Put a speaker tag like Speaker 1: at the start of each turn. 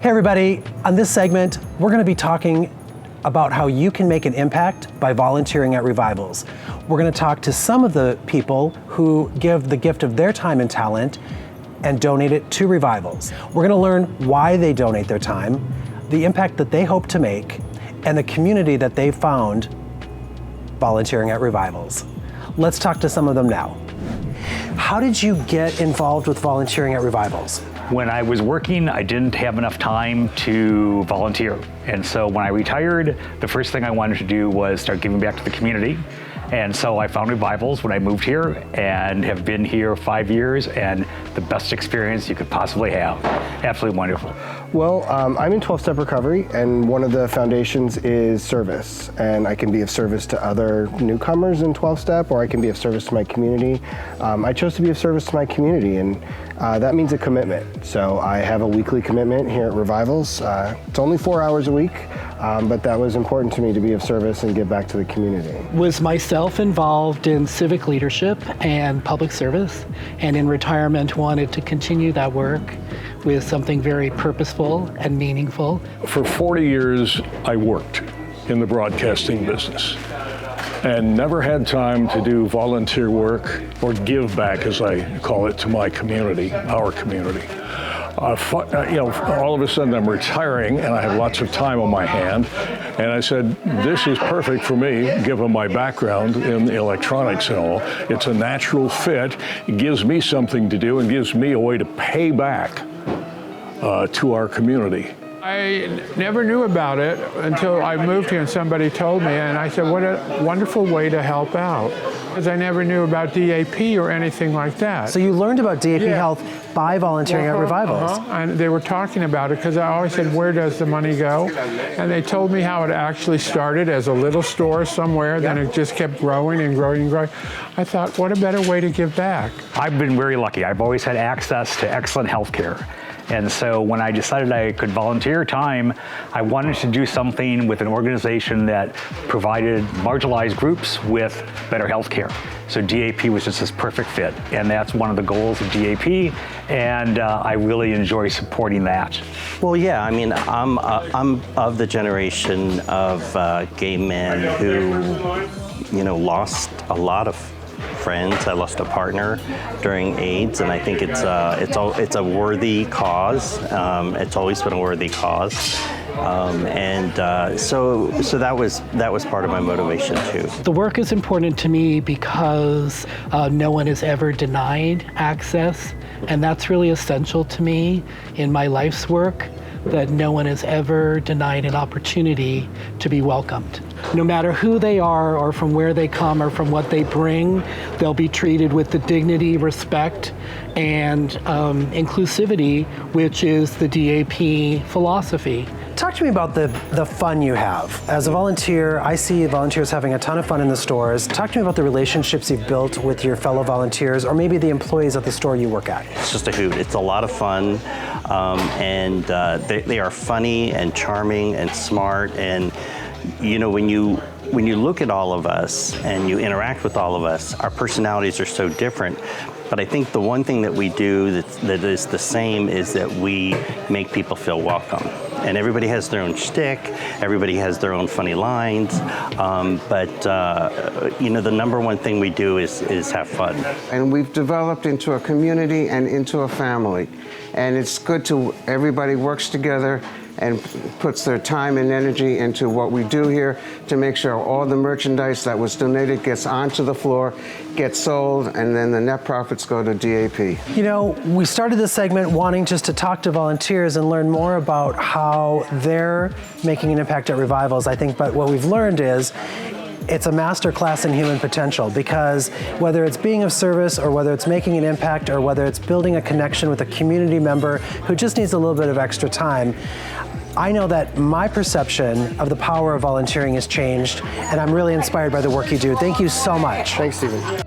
Speaker 1: Hey everybody, on this segment, we're going to be talking about how you can make an impact by volunteering at revivals. We're going to talk to some of the people who give the gift of their time and talent and donate it to revivals. We're going to learn why they donate their time, the impact that they hope to make, and the community that they found volunteering at revivals. Let's talk to some of them now. How did you get involved with volunteering at revivals?
Speaker 2: When I was working, I didn't have enough time to volunteer. And so when I retired, the first thing I wanted to do was start giving back to the community. And so I found Revivals when I moved here and have been here 5 years, and the best experience you could possibly have. Absolutely wonderful.
Speaker 3: Well, I'm in 12-step recovery, and one of the foundations is service. And I can be of service to other newcomers in 12-step, or I can be of service to my community. I chose to be of service to my community, and that means a commitment. So I have a weekly commitment here at Revivals. It's only 4 hours a week, but that was important to me to be of service and give back to the community.
Speaker 4: Was myself involved in civic leadership and public service, and in retirement wanted to continue that work with something very purposeful and meaningful.
Speaker 5: For 40 years, I worked in the broadcasting business and never had time to do volunteer work or give back, as I call it, to my community, our community. All of a sudden I'm retiring and I have lots of time on my hand, and I said, this is perfect for me, given my background in electronics and all. It's a natural fit. It gives me something to do and gives me a way to pay back to our community.
Speaker 6: I never knew about it until I moved here and somebody told me, and I said, what a wonderful way to help out. Because I never knew about DAP or anything like that.
Speaker 1: So you learned about DAP Health by volunteering at Revivals.
Speaker 6: And they were talking about it because I always said, where does the money go? And they told me how it actually started as a little store somewhere, then it just kept growing and growing and growing. I thought, what a better way to give back.
Speaker 2: I've been very lucky. I've always had access to excellent health care. And so when I decided I could volunteer time, I wanted to do something with an organization that provided marginalized groups with better health care. So DAP was just this perfect fit, and that's one of the goals of DAP, and I really enjoy supporting that.
Speaker 7: Well, yeah, I mean, I'm of the generation of gay men who, lost a lot of friends. I lost a partner during AIDS, and I think it's a worthy cause. It's always been a worthy cause, so that was part of my motivation too.
Speaker 4: The work is important to me because no one is ever denied access, and that's really essential to me in my life's work, that no one is ever denied an opportunity to be welcomed. No matter who they are or from where they come or from what they bring, they'll be treated with the dignity, respect, and inclusivity, which is the DAP philosophy.
Speaker 1: Talk to me about the fun you have. As a volunteer, I see volunteers having a ton of fun in the stores. Talk to me about the relationships you've built with your fellow volunteers, or maybe the employees at the store you work at.
Speaker 7: It's just a hoot. It's a lot of fun, and they are funny and charming and smart. And when you look at all of us and you interact with all of us, our personalities are so different. But I think the one thing that we do that is the same is that we make people feel welcome. And everybody has their own shtick, everybody has their own funny lines, but the number one thing we do is have fun.
Speaker 8: And we've developed into a community and into a family. And it's good to, everybody works together and puts their time and energy into what we do here to make sure all the merchandise that was donated gets onto the floor, gets sold, and then the net profits go to DAP.
Speaker 1: We started this segment wanting just to talk to volunteers and learn more about how they're making an impact at Revivals. I think, but what we've learned is it's a master class in human potential, because whether it's being of service or whether it's making an impact or whether it's building a connection with a community member who just needs a little bit of extra time, I know that my perception of the power of volunteering has changed, and I'm really inspired by the work you do. Thank you so much.
Speaker 3: Thanks, Stephen.